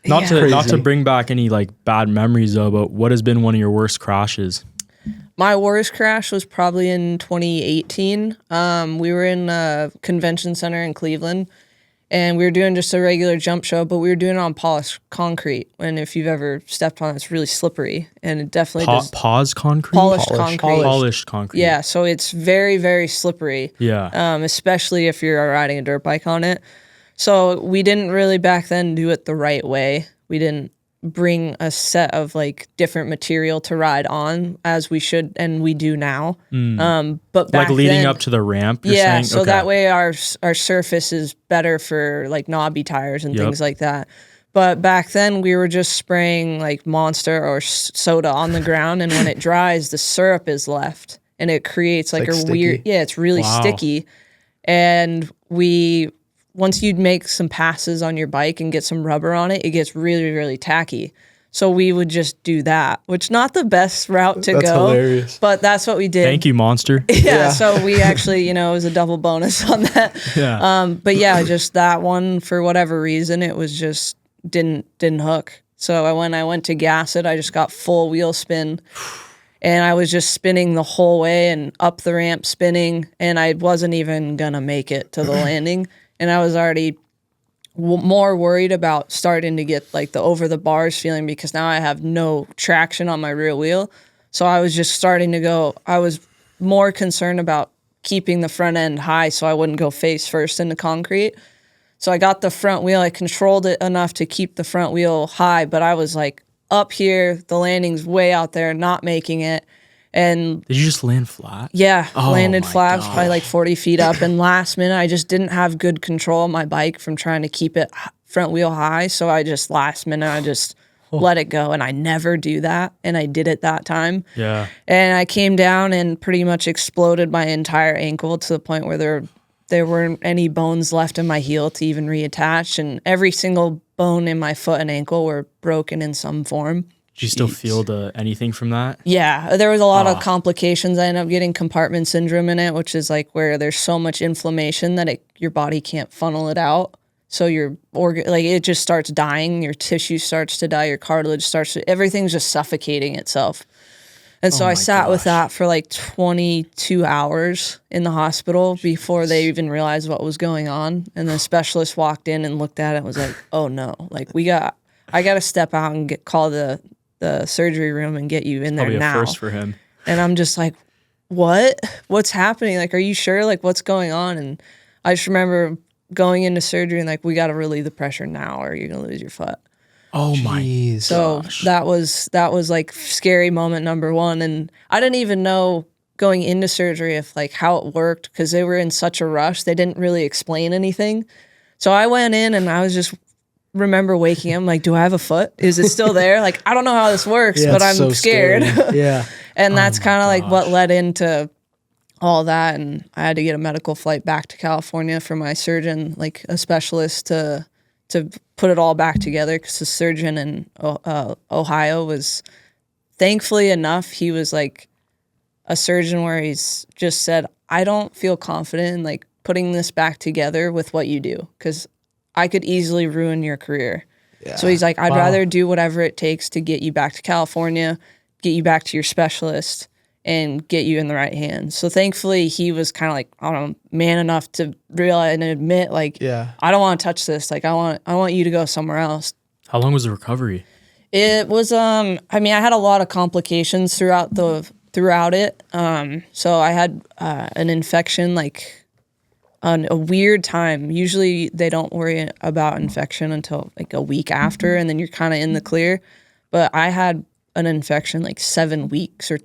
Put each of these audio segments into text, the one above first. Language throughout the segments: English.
Not to bring back any like bad memories though, but what has been one of your worst crashes? My worst crash was probably in 2018. We were in a convention center in Cleveland, and we were doing just a regular jump show, but we were doing it on polished concrete. And if you've ever stepped on it, it's really slippery, and it definitely does. Polished concrete? Polished concrete. Yeah, so it's very, very slippery. Yeah. Especially if you're riding a dirt bike on it. So we didn't really back then do it the right way. We didn't bring a set of like different material to ride on as we should, and we do now. But back like leading then, up to the ramp, you're yeah, saying? so that way our surface is better for like knobby tires and things like that. But back then we were just spraying like Monster or soda on the ground, and when it dries, the syrup is left, and it creates like a sticky. weird, it's really sticky. And once you'd make some passes on your bike and get some rubber on it, it gets really, really tacky. So we would just do that, which not the best route to go. Hilarious. But that's what we did. Thank you, Monster. Yeah, so we actually, it was a double bonus on that. Yeah. But yeah, just that one, for whatever reason, it was just didn't hook. So when I went to gas it, I just got full wheel spin. And I was just spinning the whole way and up the ramp spinning, and I wasn't even going to make it to the landing. And I was already more worried about starting to get like the over the bars feeling, because now I have no traction on my rear wheel. So I was just starting to go, I was more concerned about keeping the front end high so I wouldn't go face first into concrete. So I got the front wheel, I controlled it enough to keep the front wheel high, but I was like up here, the landing's way out there, not making it. And did you just land flat? Yeah, landed flat, gosh. probably like 40 feet up. And last minute, I just didn't have good control of my bike from trying to keep it front wheel high. So last minute, I just let it go. And I never do that. And I did it that time. Yeah. And I came down and pretty much exploded my entire ankle to the point where there weren't any bones left in my heel to even reattach. And every single bone in my foot and ankle were broken in some form. Did you still feel anything from that? Yeah, there was a lot of complications. I ended up getting compartment syndrome in it, which is like where there's so much inflammation that your body can't funnel it out. So it just starts dying. Your tissue starts to die. Your cartilage everything's just suffocating itself. And so I sat with that for like 22 hours in the hospital before they even realized what was going on. And the specialist walked in and looked at it and was like, "Oh no, like I got to step out and call the surgery room and get you in there now." Probably a first for him. And I'm just like, what's happening? Like, are you sure? Like, what's going on? And I just remember going into surgery and like, we got to relieve the pressure now or you're going to lose your foot. Oh my. So that was like scary moment number one. And I didn't even know going into surgery if like how it worked, because they were in such a rush. They didn't really explain anything. So I went in and I was just remember waking up like, do I have a foot? Is it still there? Like, I don't know how this works, but I'm so scared. Yeah. And that's kind of like what led into all that. And I had to get a medical flight back to California for my surgeon, like a specialist to put it all back together, because the surgeon in Ohio was, thankfully enough, he was like a surgeon where he's just said, I don't feel confident in like putting this back together with what you do, because I could easily ruin your career. Yeah. So he's like, I'd rather do whatever it takes to get you back to California, get you back to your specialist, and get you in the right hands. So thankfully, he was kind of like, I don't know, man enough to realize and admit, like, I don't want to touch this. Like, I want you to go somewhere else. How long was the recovery? It was, I had a lot of complications throughout it. So I had an infection, like, on a weird time. Usually they don't worry about infection until like a week after, and then you're kind of in the clear. But I had an infection like 7 weeks or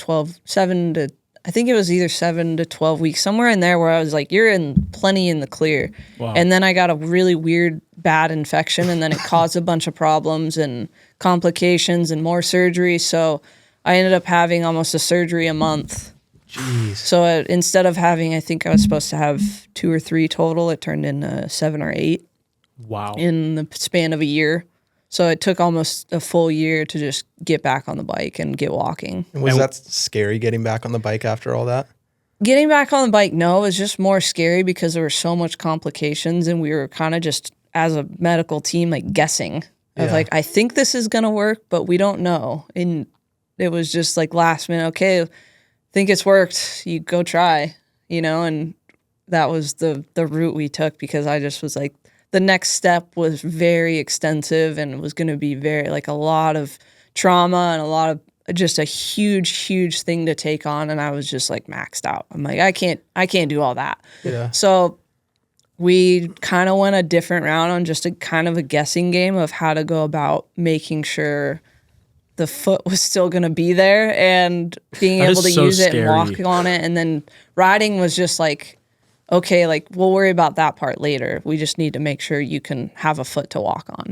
I think it was either 7 to 12 weeks, somewhere in there, where I was like, you're plenty in the clear. Wow. And then I got a really weird, bad infection, and then it caused a bunch of problems and complications and more surgery. So I ended up having almost a surgery a month. Jeez. So instead of having, I think I was supposed to have 2 or 3 total, it turned into 7 or 8. Wow. In the span of a year. So it took almost a full year to just get back on the bike and get walking. And was that scary, getting back on the bike after all that? Getting back on the bike, no. It was just more scary because there were so much complications, and we were kind of just, as a medical team, like guessing. of Yeah. like, I think this is going to work, but we don't know. And it was just like last minute, okay, think it's worked. You go try, and that was the route we took, because I just was like, the next step was very extensive and was going to be very like a lot of trauma and a lot of just a huge thing to take on. And I was just like maxed out. I'm like, I can't do all that. Yeah. So we kind of went a different route on just a kind of a guessing game of how to go about making sure the foot was still going to be there and being That able is to so use it and walk scary. on it. And then riding was just like, okay, like we'll worry about that part later. We just need to make sure you can have a foot to walk on.